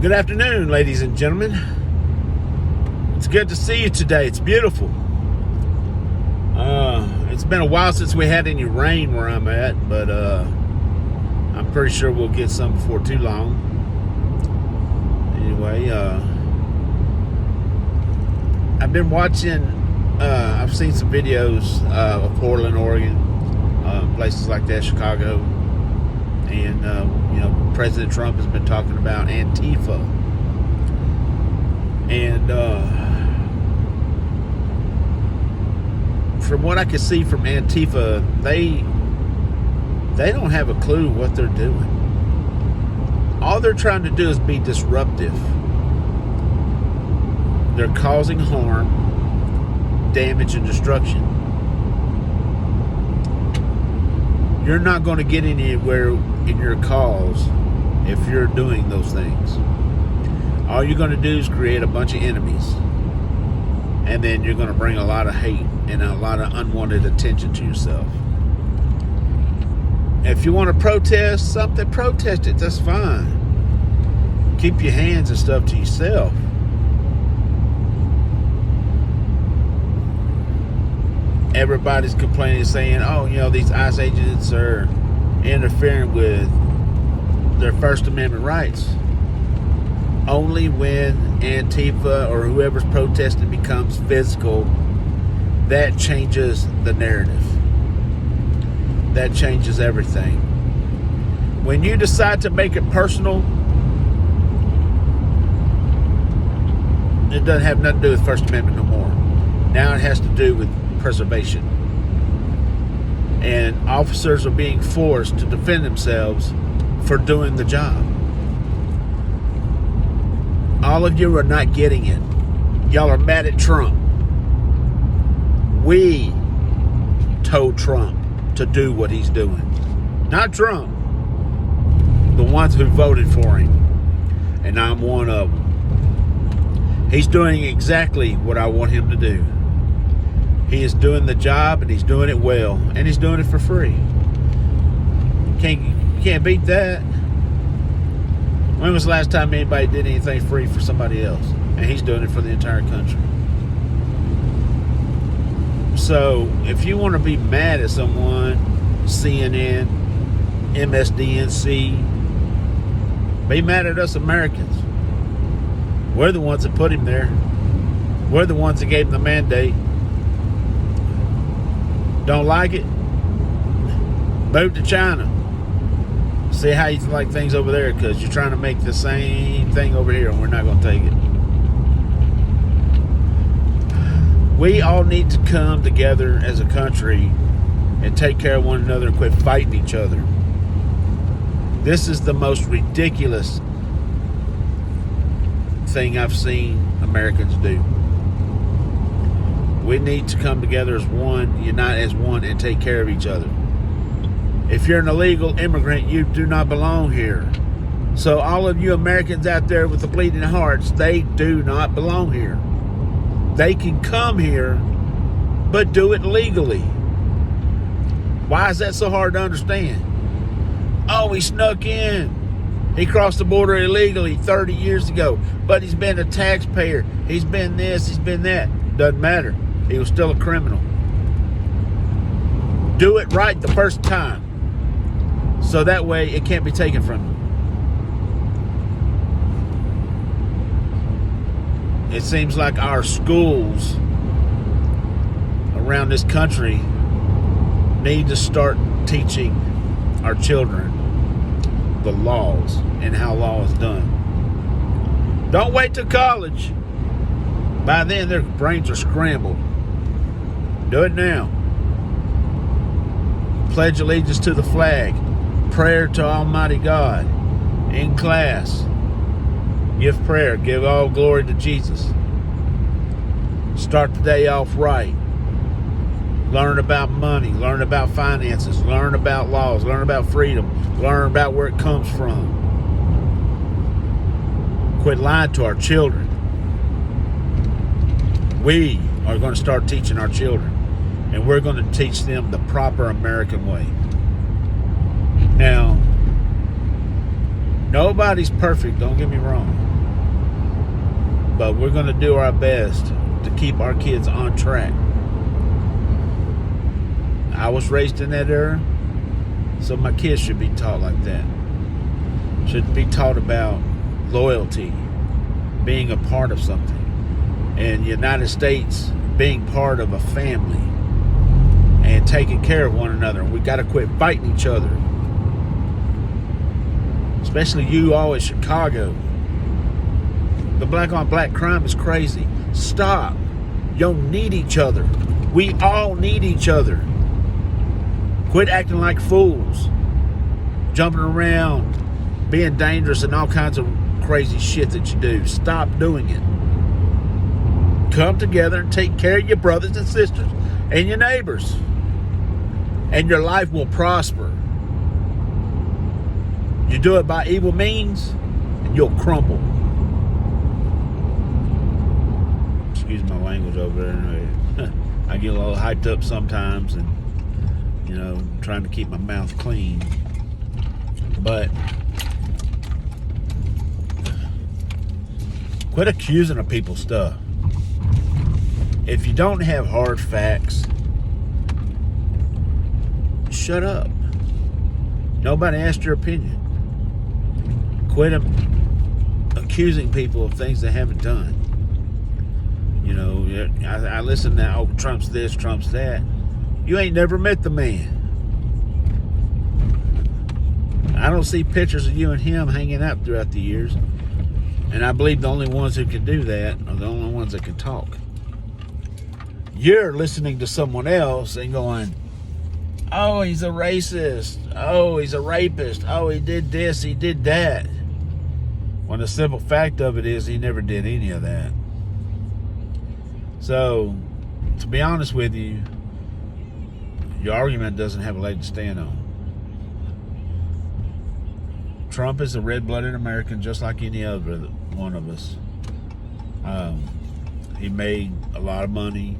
Good afternoon, ladies and gentlemen. It's good to see you today. It's beautiful. It's been a while since we had any rain where I'm at, but I'm pretty sure we'll get some before too long. Anyway, I've been watching, I've seen some videos of Portland, Oregon, places like that, Chicago, and President Trump has been talking about Antifa, and from what I can see from Antifa, they don't have a clue what they're doing. All they're trying to do is be disruptive. They're causing harm, damage, and destruction. You're not going to get anywhere in your cause if you're doing those things. All you're going to do is create a bunch of enemies, and then you're going to bring a lot of hate and a lot of unwanted attention to yourself. If you want to protest something, protest it. That's fine. Keep your hands and stuff to yourself. Everybody's complaining, saying, these ICE agents are interfering with their First Amendment rights. Only when Antifa or whoever's protesting becomes physical, that changes the narrative. That changes everything. When you decide to make it personal, it doesn't have nothing to do with First Amendment no more. Now it has to do with preservation. And officers are being forced to defend themselves for doing the job. All of you are not getting it. Y'all are mad at Trump. We told Trump to do what he's doing. Not Trump. The ones who voted for him. And I'm one of them. He's doing exactly what I want him to do. He is doing the job, and he's doing it well, and he's doing it for free. Can't beat that. When was the last time anybody did anything free for somebody else? And he's doing it for the entire country. So, if you want to be mad at someone, CNN, MSDNC, be mad at us Americans. We're the ones that put him there. We're the ones that gave him the mandate. Don't like it? Move to China. See how you like things over there, because you're trying to make the same thing over here, and we're not going to take it. We all need to come together as a country and take care of one another and quit fighting each other. This is the most ridiculous thing I've seen Americans do. We need to come together as one, unite as one, and take care of each other. If you're an illegal immigrant, you do not belong here. So all of you Americans out there with the bleeding hearts, they do not belong here. They can come here, but do it legally. Why is that so hard to understand? Oh, he snuck in. He crossed the border illegally 30 years ago, but he's been a taxpayer. He's been this, he's been that. Doesn't matter. He was still a criminal. Do it right the first time, so that way it can't be taken from you. It seems like our schools around this country need to start teaching our children the laws and how law is done. Don't wait till college. By then, their brains are scrambled. Do it now. Pledge allegiance to the flag. Prayer to Almighty God. In class, give prayer. Give all glory to Jesus. Start the day off right. Learn about money. Learn about finances. Learn about laws. Learn about freedom. Learn about where it comes from. Quit lying to our children. We are going to start teaching our children, and we're going to teach them the proper American way. Now, nobody's perfect, don't get me wrong. But we're going to do our best to keep our kids on track. I was raised in that era, so my kids should be taught like that. Should be taught about loyalty, being a part of something, and the United States being part of a family and taking care of one another. We got to quit fighting each other. Especially you all in Chicago. The black on black crime is crazy. Stop. You don't need each other. We all need each other. Quit acting like fools. Jumping around, being dangerous and all kinds of crazy shit that you do. Stop doing it. Come together and take care of your brothers and sisters and your neighbors. And your life will prosper. You do it by evil means, and you'll crumble. Excuse my language over there. I get a little hyped up sometimes and, you know, trying to keep my mouth clean. But quit accusing of people's stuff. If you don't have hard facts, shut up. Nobody asked your opinion. Quit accusing people of things they haven't done. You know, I listen to, oh, Trump's this, Trump's that. You ain't never met the man. I don't see pictures of you and him hanging out throughout the years. And I believe the only ones who can do that are the only ones that can talk. You're listening to someone else and going, oh, he's a racist. Oh, he's a rapist. Oh, he did this, he did that. When the simple fact of it is he never did any of that. So, to be honest with you, your argument doesn't have a leg to stand on. Trump is a red-blooded American just like any other one of us. He made a lot of money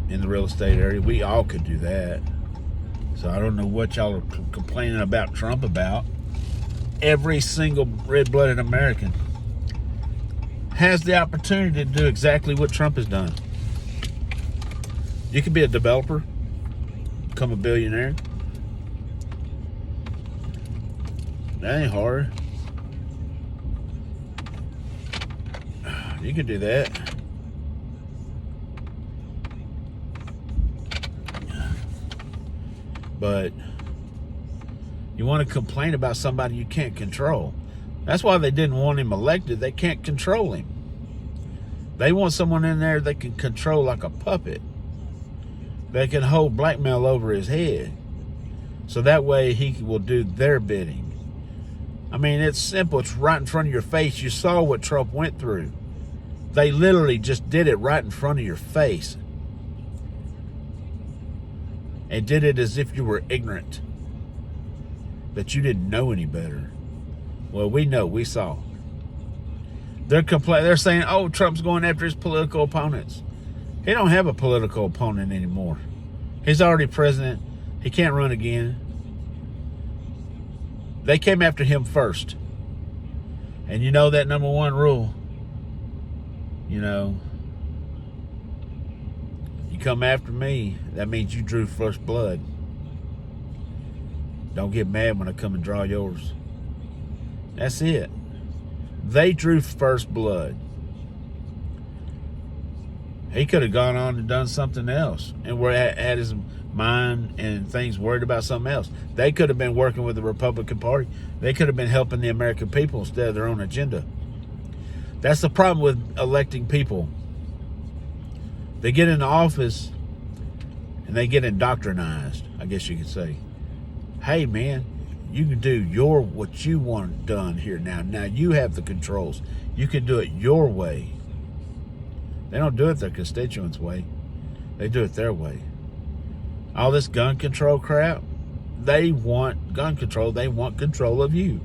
in the real estate area. We all could do that. So I don't know what y'all are complaining about Trump about. Every single red-blooded American has the opportunity to do exactly what Trump has done. You can be a developer, become a billionaire. That ain't hard. You can do that. But you want to complain about somebody you can't control. That's why they didn't want him elected. They can't control him. They want someone in there they can control like a puppet. They can hold blackmail over his head. So that way he will do their bidding. I mean, it's simple. It's right in front of your face. You saw what Trump went through. They literally just did it right in front of your face. And did it as if you were ignorant. That you didn't know any better. Well, we know. We saw. They're saying, oh, Trump's going after his political opponents. He don't have a political opponent anymore. He's already president. He can't run again. They came after him first. And you know that number one rule. You know, you come after me, that means you drew first blood. Don't get mad when I come and draw yours. That's it. They drew first blood. He could have gone on and done something else and had his mind and things worried about something else. They could have been working with the Republican Party. They could have been helping the American people instead of their own agenda. That's the problem with electing people. They get into office and they get indoctrinized, I guess you could say. Hey, man, you can do what you want done here now. Now you have the controls. You can do it your way. They don't do it their constituents' way. They do it their way. All this gun control crap, they want gun control. They want control of you.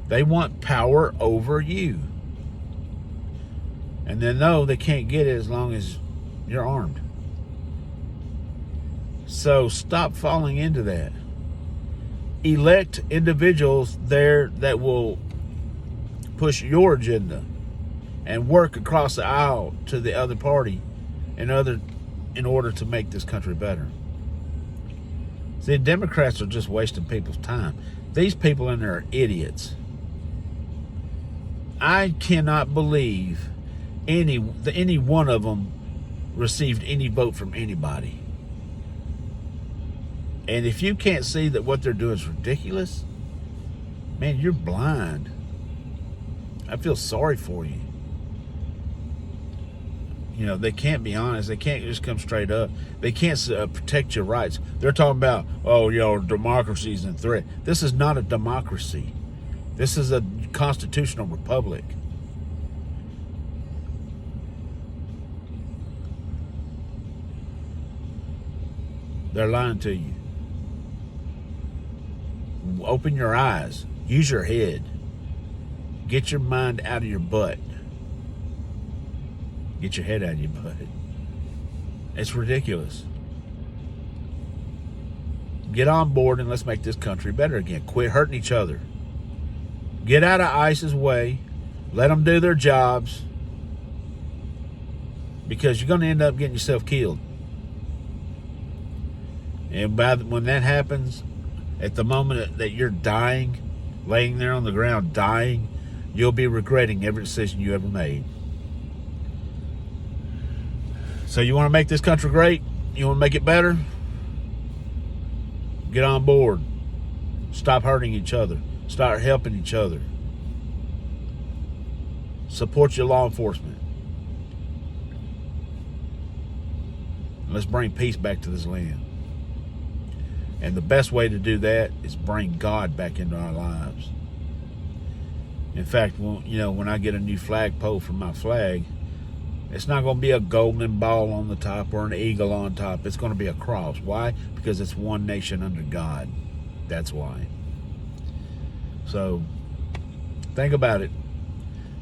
They want power over you. And they know they can't get it as long as you're armed. So stop falling into that. Elect individuals there that will push your agenda and work across the aisle to the other party in order to make this country better. See, Democrats are just wasting people's time. These people in there are idiots. I cannot believe any one of them received any vote from anybody. And if you can't see that what they're doing is ridiculous, man, you're blind. I feel sorry for you. You know, they can't be honest. They can't just come straight up. They can't protect your rights. They're talking about, oh, you know, democracy's in threat. This is not a democracy. This is a constitutional republic. They're lying to you. Open your eyes. Use your head. Get your mind out of your butt. Get your head out of your butt. It's ridiculous. Get on board and let's make this country better again. Quit hurting each other. Get out of ICE's way. Let them do their jobs. Because you're going to end up getting yourself killed. And when that happens, at the moment that you're dying, laying there on the ground dying, you'll be regretting every decision you ever made. So you want to make this country great? You want to make it better? Get on board. Stop hurting each other. Start helping each other. Support your law enforcement. Let's bring peace back to this land. And the best way to do that is bring God back into our lives. In fact, when I get a new flagpole for my flag, it's not going to be a golden ball on the top or an eagle on top. It's going to be a cross. Why? Because it's one nation under God. That's why. So, think about it.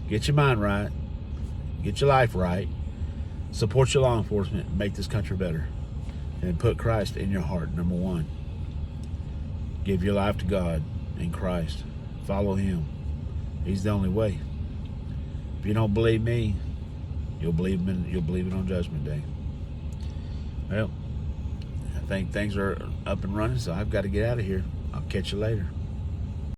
Get your mind right. Get your life right. Support your law enforcement. Make this country better. And put Christ in your heart, number one. Give your life to God in Christ. Follow Him. He's the only way. If you don't believe me, you'll believe it on Judgment Day. Well, I think things are up and running, so I've got to get out of here. I'll catch you later.